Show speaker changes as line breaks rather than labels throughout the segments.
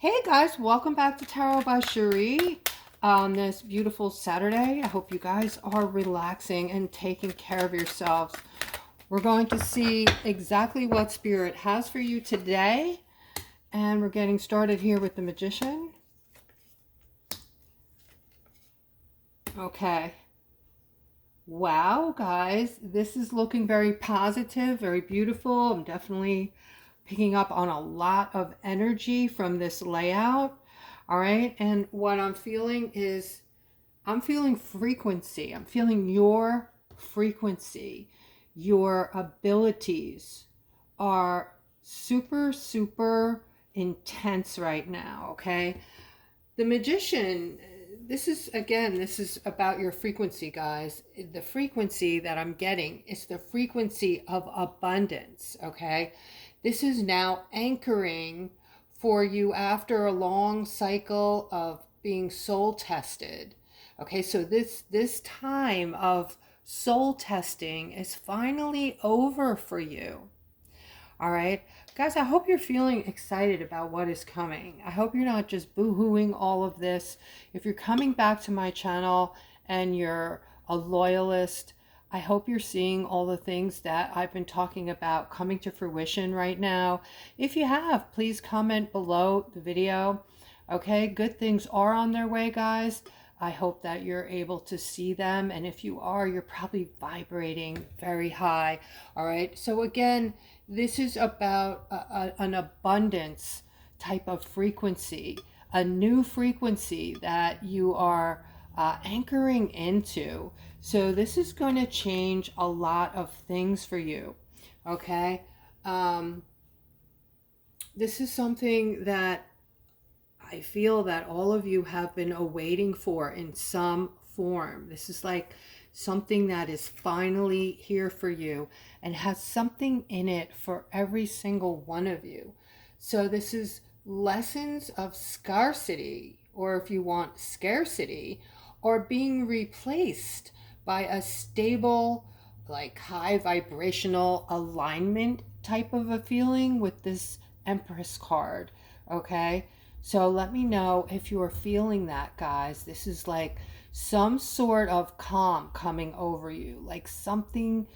Hey guys, welcome back to Tarot by Cherie on this beautiful Saturday. I hope you guys are relaxing and taking care of yourselves. We're going to see exactly what Spirit has for you today. And we're getting started here with the Magician. Okay. Wow, guys, this is looking very positive, very beautiful. I'm definitely picking up on a lot of energy from this layout. All right, and what I'm feeling is I'm feeling frequency. I'm feeling your frequency. Your abilities are super intense right now. Okay, the Magician, this is about your frequency, guys. The frequency that I'm getting is the frequency of abundance. Okay, this is now anchoring for you after a long cycle of being soul tested. Okay, so this time of soul testing is finally over for you. All right, guys, I hope you're feeling excited about what is coming. I hope you're not just boo-hooing all of this. If you're coming back to my channel and you're a loyalist, I hope you're seeing all the things that I've been talking about coming to fruition right now. If you have, please comment below the video. Okay, good things are on their way, guys. I hope that you're able to see them. And if you are, you're probably vibrating very high. All right, so again, this is about an abundance type of frequency, a new frequency that you are anchoring into. So this is going to change a lot of things for you. Okay, this is something that I feel that all of you have been awaiting for in some form. This is like something that is finally here for you and has something in it for every single one of you. So this is lessons of scarcity, or if you want scarcity, or being replaced by a stable, like high vibrational alignment type of a feeling with this Empress card. Okay, so let me know if you are feeling that, guys. This is like some sort of calm coming over you, like something,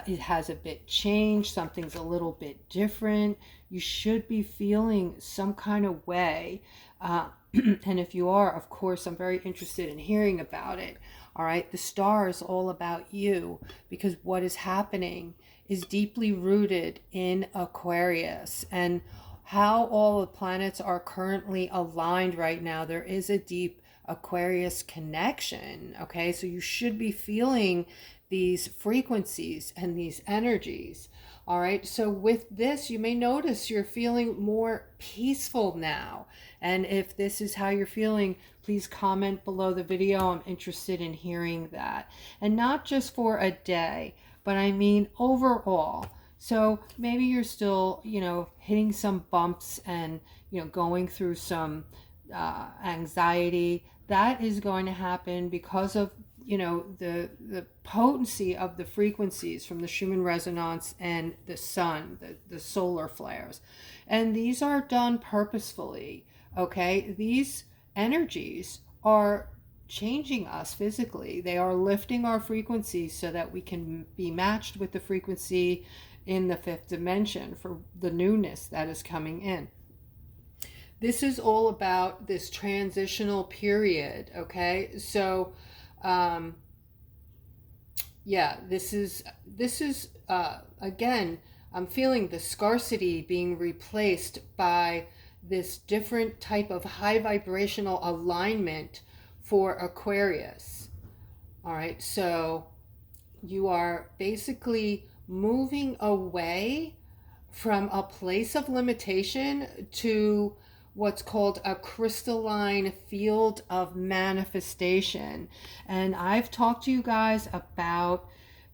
it has a bit changed, something's a little bit different. You should be feeling some kind of way. And if you are, of course, I'm very interested in hearing about it. All right, the star is all about you because what is happening is deeply rooted in Aquarius, and how all the planets are currently aligned right now. There is a deep Aquarius connection. Okay, so you should be feeling these frequencies and these energies. All right, so with this, you may notice you're feeling more peaceful now. And if this is how you're feeling, please comment below the video. I'm interested in hearing that. And not just for a day, but I mean overall. So maybe you're still, hitting some bumps and, going through some anxiety. That is going to happen because of, the potency of the frequencies from the Schumann resonance and the sun, the solar flares. And these are done purposefully, okay? These energies are changing us physically. They are lifting our frequencies so that we can be matched with the frequency in the fifth dimension for the newness that is coming in. This is all about this transitional period, okay? So yeah, this is again, I'm feeling the scarcity being replaced by this different type of high vibrational alignment for Aquarius. All right, so you are basically moving away from a place of limitation to what's called a crystalline field of manifestation. And I've talked to you guys about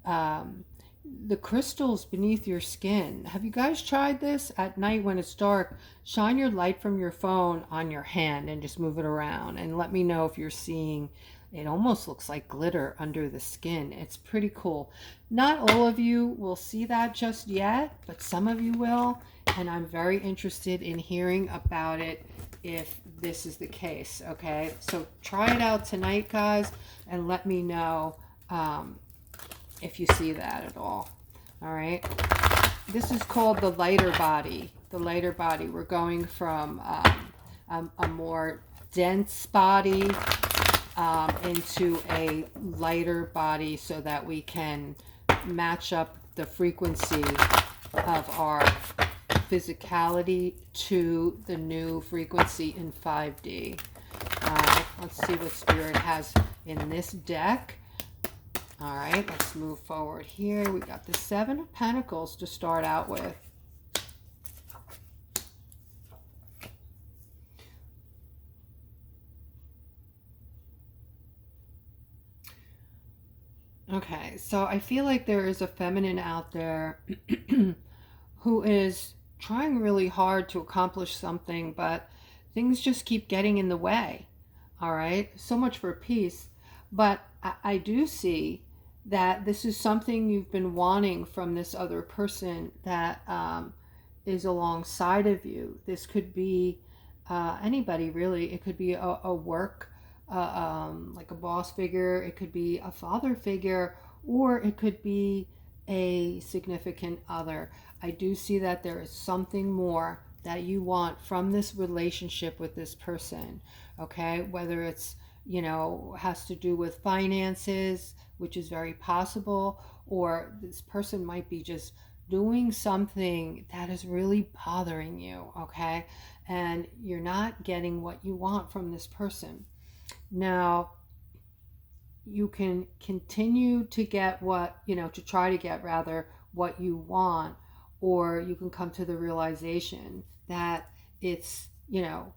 the crystals beneath your skin. Have you guys tried this? At night when it's dark, shine your light from your phone on your hand and just move it around and let me know if you're seeing it almost looks like glitter under the skin. It's pretty cool. Not all of you will see that just yet, but some of you will, and I'm very interested in hearing about it if this is the case. Okay, so try it out tonight, guys, and let me know if you see that at all. All right, this is called the lighter body. The lighter body. We're going from a more dense body into a lighter body so that we can match up the frequency of our physicality to the new frequency in 5D. Let's see what Spirit has in this deck. All right, let's move forward here. We got the Seven of Pentacles to start out with. Okay, so I feel like there is a feminine out there who is trying really hard to accomplish something, but things just keep getting in the way. All right, so much for peace. But I do see that this is something you've been wanting from this other person that is alongside of you. This could be anybody, really. It could be a work like a boss figure, it could be a father figure, or it could be a significant other. I do see that there is something more that you want from this relationship with this person, okay? Whether it's, you know, has to do with finances, which is very possible, or this person might be just doing something that is really bothering you, okay? And you're not getting what you want from this person. Now, you can continue to get what, you know, to try to get rather what you want, or you can come to the realization that it's, you know,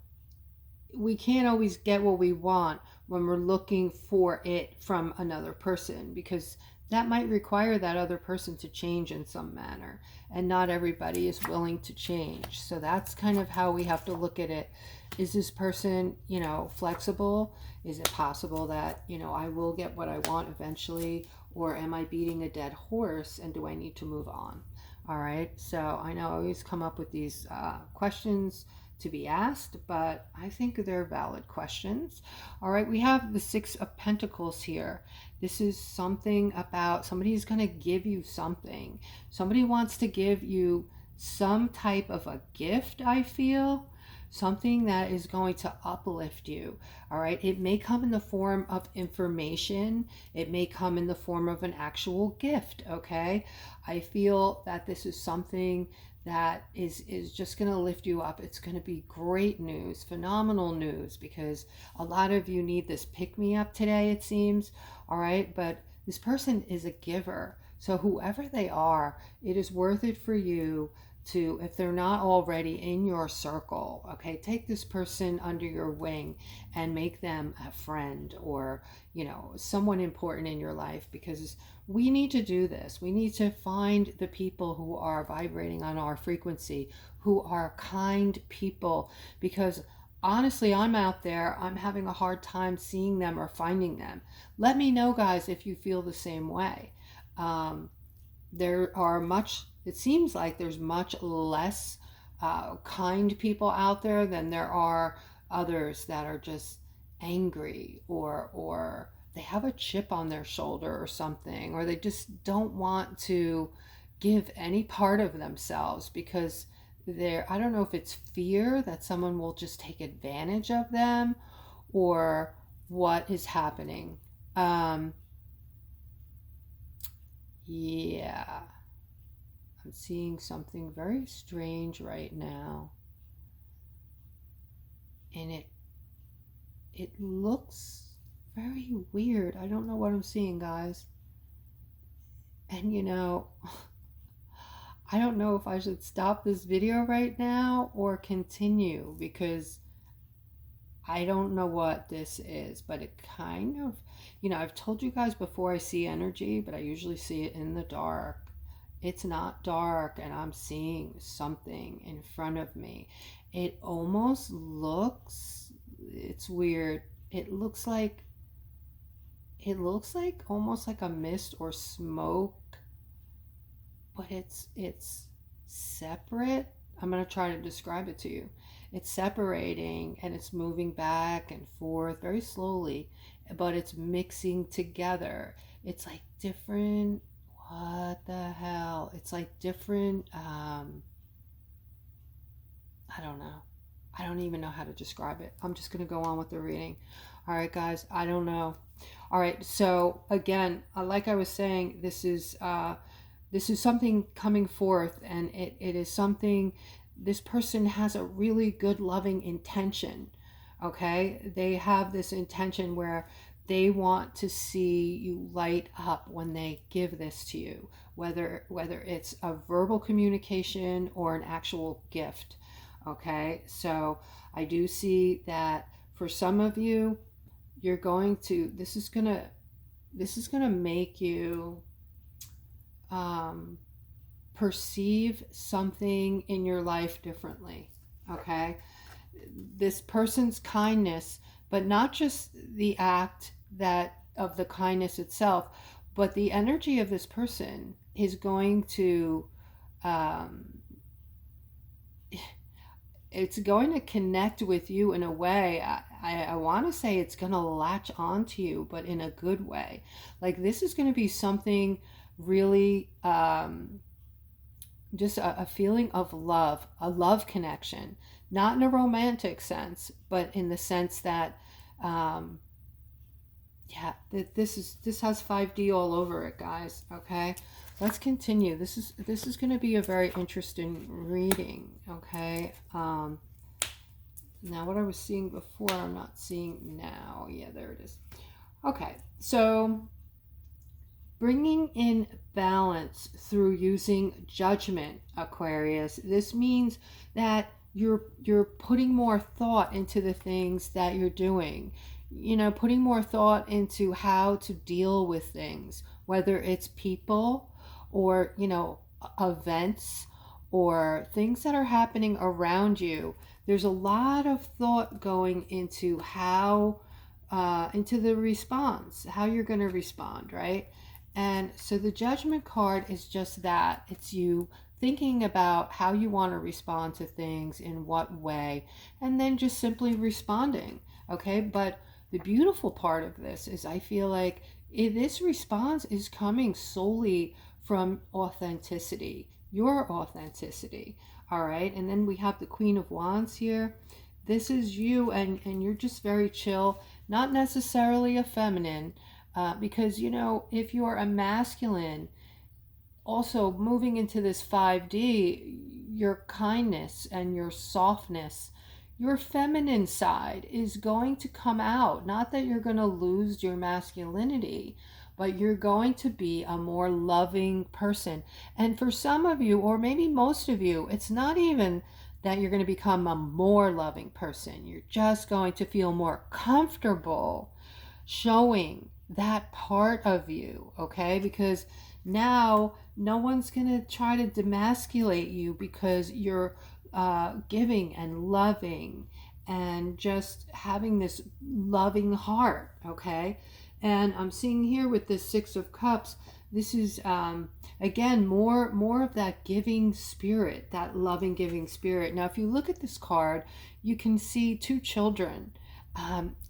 we can't always get what we want when we're looking for it from another person, because that might require that other person to change in some manner, and not everybody is willing to change. So that's kind of how we have to look at it. Is this person, you know, flexible? Is it possible that, you know, I will get what I want eventually, or am I beating a dead horse and do I need to move on? All right, so I know I always come up with these questions to be asked, but I think they're valid questions. All right, we have the Six of Pentacles here. This is something about somebody's going to give you something. Somebody wants to give you some type of a gift, I feel. Something that is going to uplift you. All right, it may come in the form of information. It may come in the form of an actual gift, okay? I feel that this is something that is just going to lift you up. It's going to be great news, phenomenal news, because a lot of you need this pick-me-up today, it seems. All right, but this person is a giver. So whoever they are, it is worth it for you to, if they're not already in your circle, okay, take this person under your wing and make them a friend, or, you know, someone important in your life, because we need to do this. We need to find the people who are vibrating on our frequency, who are kind people, because honestly, I'm out there, I'm having a hard time seeing them or finding them. Let me know, guys, if you feel the same way. There are much, it seems like there's much less kind people out there than there are others that are just angry, or they have a chip on their shoulder or something, or they just don't want to give any part of themselves because they're, I don't know if it's fear that someone will just take advantage of them, or what is happening. Yeah, I'm seeing something very strange right now, and it looks very weird. I don't know what I'm seeing, guys. And you know, I don't know if I should stop this video right now or continue, because I don't know what this is, but it kind of, you know, I've told you guys before, I see energy, but I usually see it in the dark. It's not dark, and I'm seeing something in front of me. It almost looks, it's weird. It looks like it looks like almost like a mist or smoke, but it's separate. I'm going to try to describe it to you. It's separating and it's moving back and forth very slowly, but it's mixing together. It's like different, what the hell? It's like different, I don't know. I don't even know how to describe it. I'm just going to go on with the reading. All right, guys, I don't know. All right, so again, like I was saying, this is something coming forth, and it is something, this person has a really good loving intention. Okay, they have this intention where they want to see you light up when they give this to you, whether it's a verbal communication or an actual gift. Okay, so I do see that for some of you, you're going to, this is gonna make you perceive something in your life differently. Okay, this person's kindness, but not just the act that of the kindness itself, but the energy of this person is going to um, it's going to connect with you in a way. I want to say it's going to latch onto you, but in a good way. Like this is going to be something really, just a feeling of love, a love connection, not in a romantic sense, but in the sense that, um, yeah, this has 5D all over it, guys. Okay, let's continue. This is going to be a very interesting reading. Okay, now what I was seeing before, I'm not seeing now. Yeah, there it is. Okay, so bringing in balance through using judgment, Aquarius. This means that you're putting more thought into the things that you're doing. You know, putting more thought into how to deal with things, whether it's people or, you know, events or things that are happening around you. There's a lot of thought going into how, into the response, how you're going to respond, right? And so the judgment card is just that. It's you thinking about how you want to respond to things, in what way, and then just simply responding. Okay, but the beautiful part of this is I feel like this response is coming solely from authenticity, your authenticity. All right, and then we have the Queen of Wands here. This is you, and you're just very chill, not necessarily a feminine, because, you know, if you're a masculine, also moving into this 5D, your kindness and your softness, your feminine side is going to come out. Not that you're going to lose your masculinity, but you're going to be a more loving person. And for some of you, or maybe most of you, it's not even that you're going to become a more loving person. You're just going to feel more comfortable showing that part of you, okay? Because now no one's going to try to demasculate you because you're giving and loving and just having this loving heart, okay? And I'm seeing here with this Six of Cups, this is again more of that giving spirit, that loving giving spirit. Now if you look at this card, you can see two children.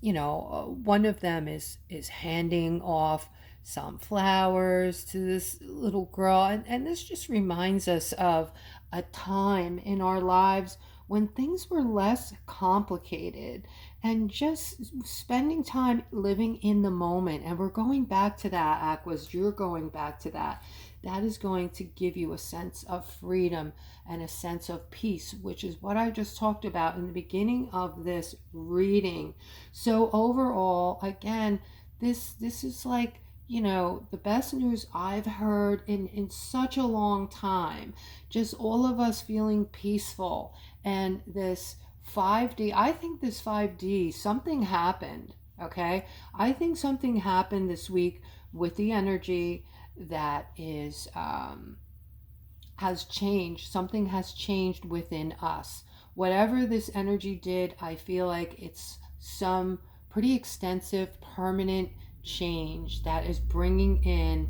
You know, one of them is handing off some flowers to this little girl, and this just reminds us of a time in our lives when things were less complicated and just spending time living in the moment. And we're going back to that, Aquas. You're going back to that. That is going to give you a sense of freedom and a sense of peace, which is what I just talked about in the beginning of this reading. So overall, again, this is like, you know, the best news I've heard in such a long time. Just all of us feeling peaceful. And this 5D, I think this 5D, something happened, okay? I think something happened this week with the energy that is has changed. Something has changed within us. Whatever this energy did, I feel like it's some pretty extensive, permanent change that is bringing in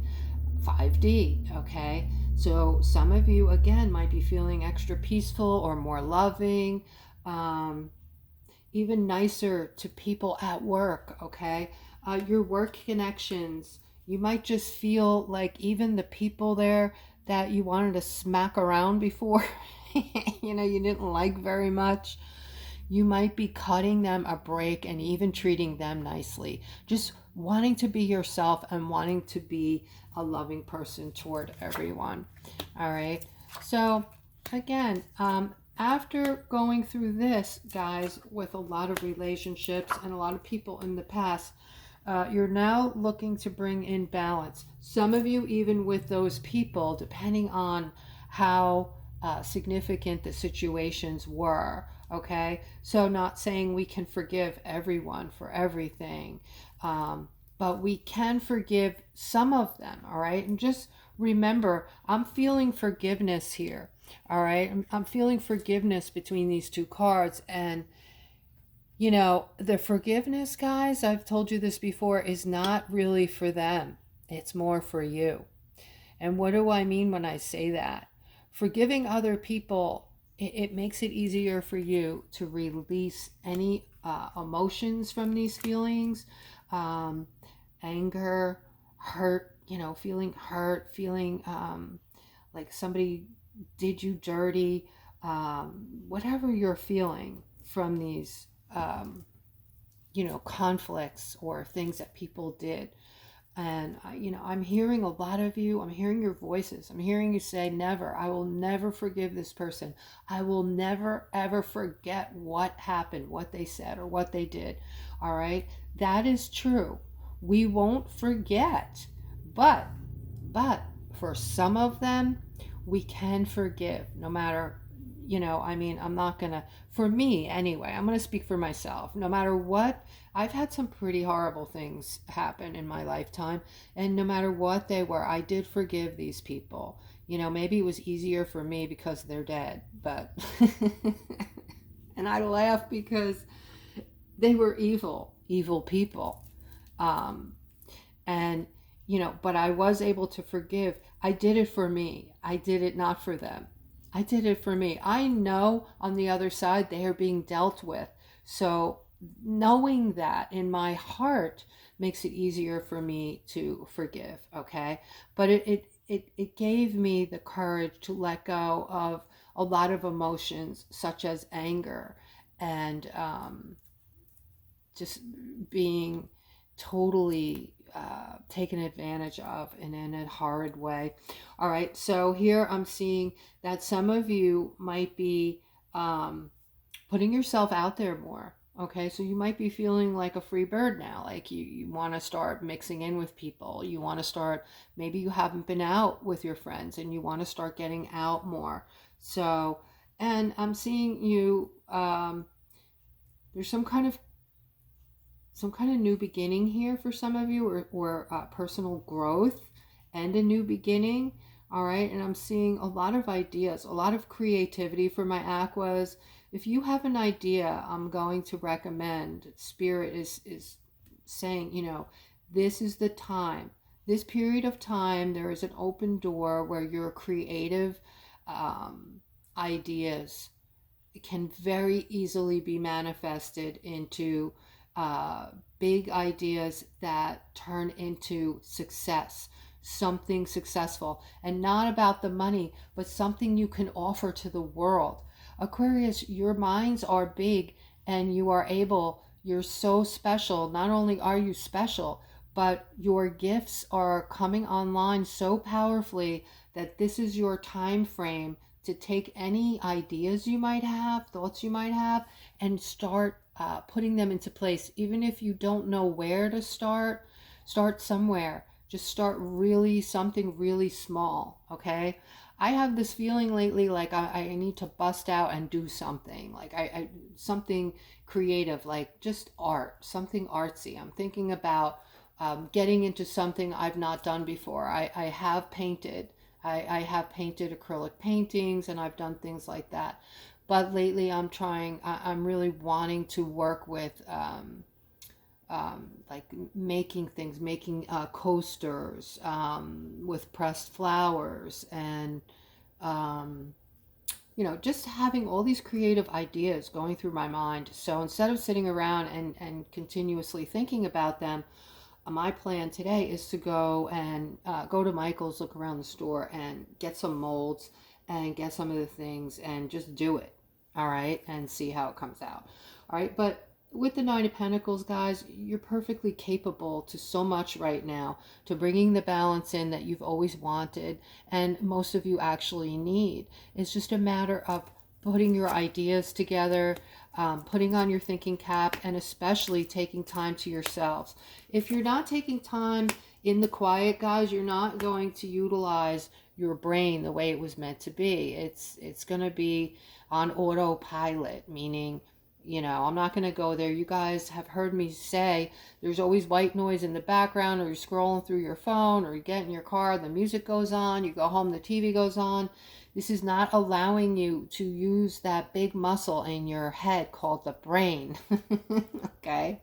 5D, okay? So some of you, again, might be feeling extra peaceful or more loving, even nicer to people at work, okay? Your work connections, you might just feel like even the people there that you wanted to smack around before, you know, you didn't like very much, you might be cutting them a break and even treating them nicely. Just wanting to be yourself and wanting to be a loving person toward everyone. All right. So, again, after going through this, guys, with a lot of relationships and a lot of people in the past, you're now looking to bring in balance. Some of you, even with those people, depending on how significant the situations were. Okay, so not saying we can forgive everyone for everything, but we can forgive some of them. All right, and just remember, I'm feeling forgiveness here. All right, I'm feeling forgiveness between these two cards. And you know, the forgiveness, guys, I've told you this before, is not really for them. It's more for you. And what do I mean when I say that? Forgiving other people, it makes it easier for you to release any emotions from these feelings, anger, hurt, you know, feeling hurt, feeling like somebody did you dirty, whatever you're feeling from these, you know, conflicts or things that people did. And, you know, I'm hearing a lot of you, I'm hearing your voices. I'm hearing you say, never, I will never forgive this person. I will never, ever forget what happened, what they said, or what they did. All right. That is true. We won't forget. But for some of them, we can forgive no matter, you know, I mean, I'm not going to, for me anyway, I'm going to speak for myself. No matter what, I've had some pretty horrible things happen in my lifetime. And no matter what they were, I did forgive these people. You know, maybe it was easier for me because they're dead, but, and I laugh because they were evil people. And, you know, but I was able to forgive. I did it for me. I did it not for them. I did it for me. I know on the other side they are being dealt with. So knowing that in my heart makes it easier for me to forgive, okay? But it gave me the courage to let go of a lot of emotions such as anger and just being totally taken advantage of in a horrid way. All right, so here I'm seeing that some of you might be putting yourself out there more. Okay, so you might be feeling like a free bird now, like you want to start mixing in with people. You want to start, maybe you haven't been out with your friends and you want to start getting out more. So, and I'm seeing you, there's some kind of new beginning here for some of you, or personal growth and a new beginning. All right, and I'm seeing a lot of ideas, a lot of creativity for my aquas. If you have an idea, I'm going to recommend, Spirit is saying, you know, this is the time, this period of time, there is an open door where your creative ideas can very easily be manifested into big ideas that turn into success, something successful, and not about the money, but something you can offer to the world. Aquarius, your minds are big and you're so special. Not only are you special, but your gifts are coming online so powerfully that this is your time frame to take any ideas you might have, thoughts you might have, and start putting them into place. Even if you don't know where to start somewhere. Just start something really small, okay? I have this feeling lately like I need to bust out and do something, like something creative, like just art, something artsy. I'm thinking about getting into something I've not done before. I have painted. I have painted acrylic paintings and I've done things like that. But lately I'm really wanting to work with like making things, making coasters with pressed flowers, and you know, just having all these creative ideas going through my mind. So instead of sitting around and continuously thinking about them, my plan today is to go and go to Michael's, look around the store, and get some molds and get some of the things and just do it. All right, and see how it comes out. All right, but with the Nine of Pentacles, guys, you're perfectly capable to so much right now, to bringing the balance in that you've always wanted and most of you actually need. It's just a matter of putting your ideas together, putting on your thinking cap, and especially taking time to yourselves. If you're not taking time in the quiet, guys, you're not going to utilize your brain the way it was meant to be. It's going to be on autopilot, meaning, you know, I'm not going to go there. You guys have heard me say there's always white noise in the background, or you're scrolling through your phone, or you get in your car, the music goes on, you go home, the TV goes on. This is not allowing you to use that big muscle in your head called the brain. Okay?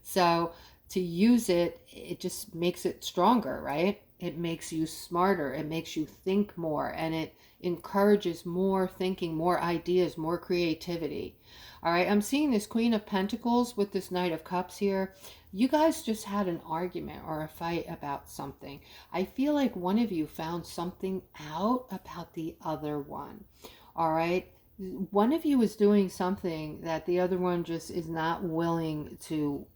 So to use it, it just makes it stronger, right? It makes you smarter. It makes you think more, and it encourages more thinking, more ideas, more creativity. All right, I'm seeing this Queen of Pentacles with this Knight of Cups here. You guys just had an argument or a fight about something. I feel like one of you found something out about the other one. All right, one of you is doing something that the other one just is not willing to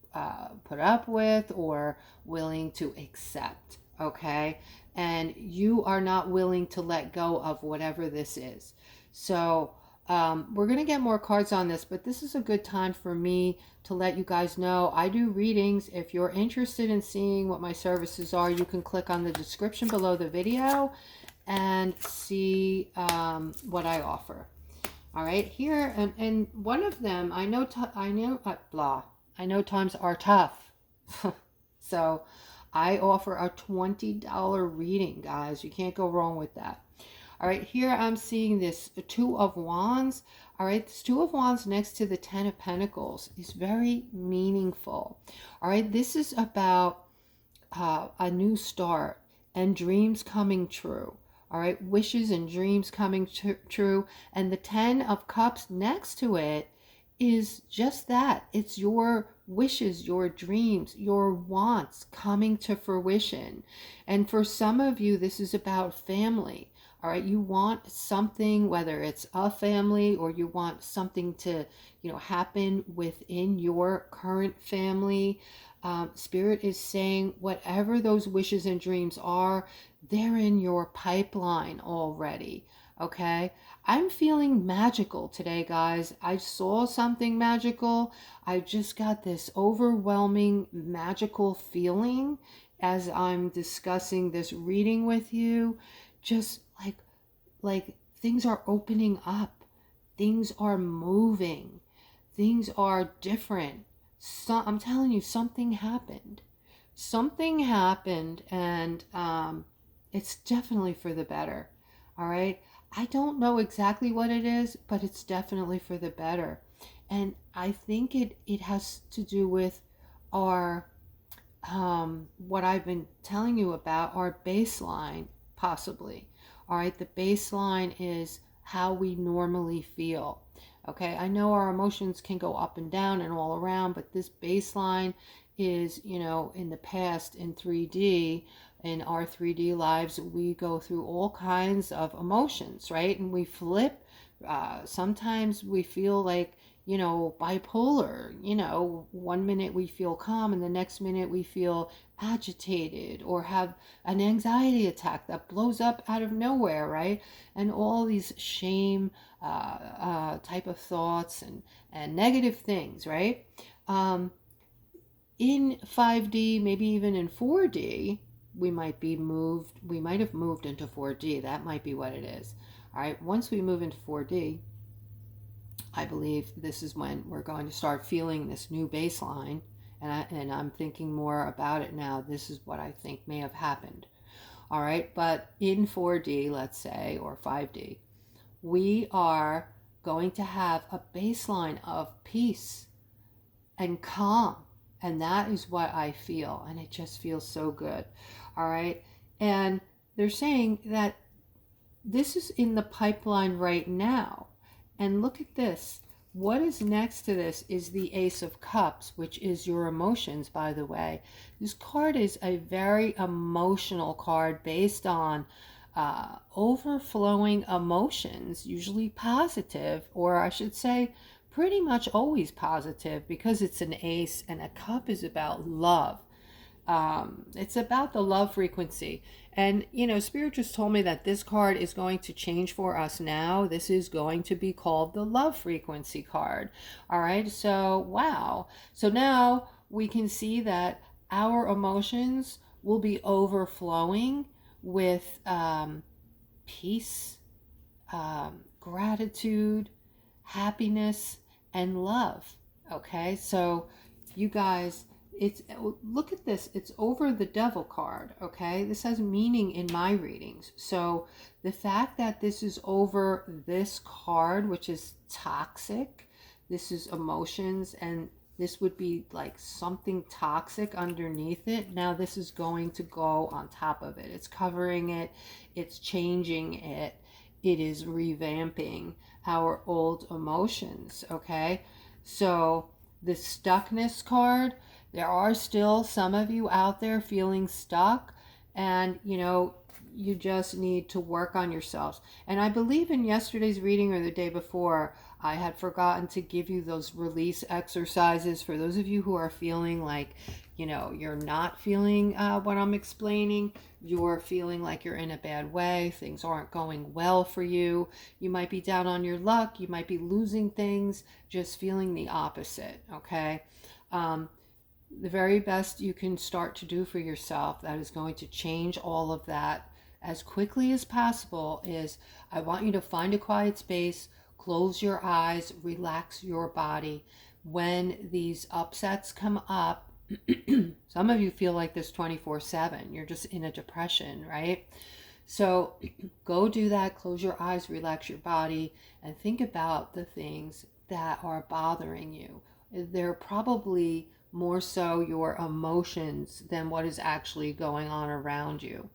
put up with or willing to accept. Okay, and you are not willing to let go of whatever this is. So we're going to get more cards on this, but this is a good time for me to let you guys know I do readings. If you're interested in seeing what my services are, you can click on the description below the video and see what I offer. All right, here, and one of them, I know times are tough. So I offer a $20 reading, guys. You can't go wrong with that. All right, here I'm seeing this Two of Wands. All right, this Two of Wands next to the Ten of Pentacles is very meaningful. All right, this is about a new start and dreams coming true. All right, wishes and dreams coming true. And the Ten of Cups next to it is just that. It's your wishes, your dreams, your wants coming to fruition. And for some of you, this is about family. All right, you want something, whether it's a family or you want something to, you know, happen within your current family. Spirit is saying whatever those wishes and dreams are, they're in your pipeline already. Okay, I'm feeling magical today, guys. I saw something magical. I just got this overwhelming magical feeling as I'm discussing this reading with you. Just like things are opening up, things are moving, things are different. So I'm telling you, something happened, and it's definitely for the better. All right, I don't know exactly what it is, but it's definitely for the better. And I think it has to do with our what I've been telling you about, our baseline, possibly. All right, the baseline is how we normally feel. Okay, I know our emotions can go up and down and all around, but this baseline is, you know, in the past, in 3D, in our 3D lives, we go through all kinds of emotions, right? And we flip. Sometimes we feel like, you know, bipolar. You know, one minute we feel calm and the next minute we feel agitated or have an anxiety attack that blows up out of nowhere, right? And all these shame type of thoughts and negative things, right? In 5D, maybe even in 4D, we might have moved into 4D. That might be what it is. All right, once we move into 4D, I believe this is when we're going to start feeling this new baseline, and I'm thinking more about it now. This is what I think may have happened. All right, but in 4D, let's say, or 5D, we are going to have a baseline of peace and calm And that is what I feel. And it just feels so good. All right. And they're saying that this is in the pipeline right now. And look at this. What is next to this is the Ace of Cups, which is your emotions, by the way. This card is a very emotional card based on overflowing emotions, usually positive, or I should say pretty much always positive, because it's an ace and a cup is about love. It's about the love frequency. And, you know, Spirit just told me that this card is going to change for us now. This is going to be called the love frequency card. All right. So, wow. So now we can see that our emotions will be overflowing with peace, gratitude, happiness, and love. Okay. So, you guys, it's, look at this, it's over the Devil card. Okay, this has meaning in my readings. So the fact that this is over this card, which is toxic, this is emotions, and this would be like something toxic underneath it. Now this is going to go on top of it. It's covering it, it's changing it, it is revamping our old emotions. Okay, so the stuckness card, there are still some of you out there feeling stuck, and you know, you just need to work on yourselves. And I believe in yesterday's reading or the day before, I had forgotten to give you those release exercises for those of you who are feeling like, you know, you're not feeling what I'm explaining. You're feeling like you're in a bad way. Things aren't going well for you. You might be down on your luck. You might be losing things, just feeling the opposite. Okay. The very best you can start to do for yourself that is going to change all of that as quickly as possible is, I want you to find a quiet space, close your eyes, relax your body. When these upsets come up, some of you feel like this 24/7. You're just in a depression, right? So go do that, close your eyes, relax your body, and think about the things that are bothering you. They're probably more so your emotions than what is actually going on around you.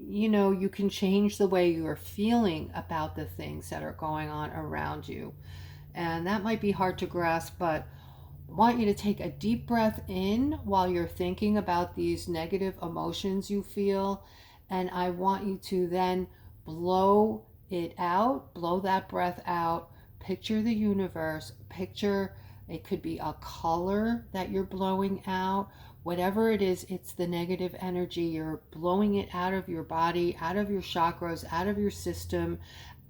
You know, you can change the way you're feeling about the things that are going on around you. And that might be hard to grasp, but I want you to take a deep breath in while you're thinking about these negative emotions you feel. And I want you to then blow it out, blow that breath out, picture the universe, picture, it could be a color that you're blowing out. Whatever it is, it's the negative energy. You're blowing it out of your body, out of your chakras, out of your system.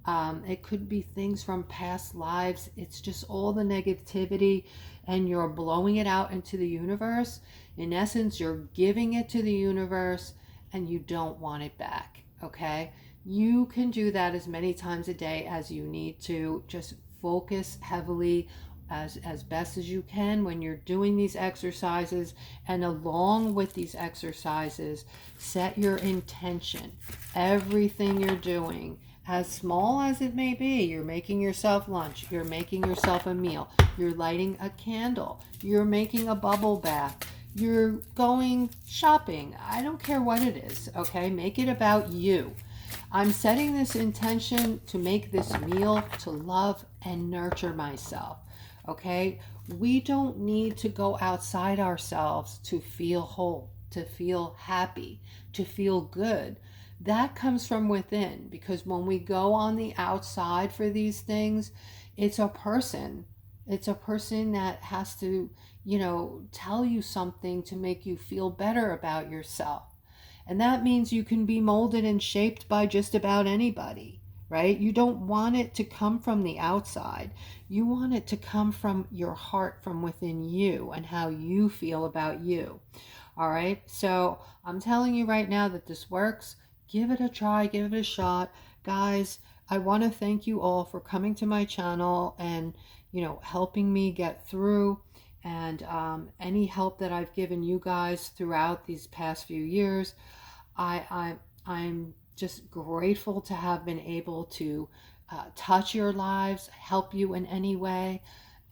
It could be things from past lives. It's just all the negativity, and you're blowing it out into the universe. In essence, you're giving it to the universe, and you don't want it back. Okay? You can do that as many times a day as you need to. Just focus heavily as best as you can when you're doing these exercises, and along with these exercises, set your intention. Everything you're doing, as small as it may be, you're making yourself lunch, you're making yourself a meal, you're lighting a candle, you're making a bubble bath, you're going shopping, I don't care what it is. Okay, make it about you. I'm setting this intention to make this meal to love and nurture myself. Okay, we don't need to go outside ourselves to feel whole, to feel happy, to feel good. That comes from within, because when we go on the outside for these things, it's a person. It's a person that has to, you know, tell you something to make you feel better about yourself. And that means you can be molded and shaped by just about anybody. Right? You don't want it to come from the outside. You want it to come from your heart, from within you, and how you feel about you. All right? So I'm telling you right now that this works. Give it a try. Give it a shot. Guys, I want to thank you all for coming to my channel and, you know, helping me get through. And any help that I've given you guys throughout these past few years, I'm just grateful to have been able to touch your lives, help you in any way.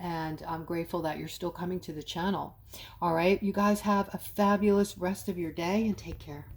and I'm grateful that you're still coming to the channel. All right, you guys have a fabulous rest of your day and take care.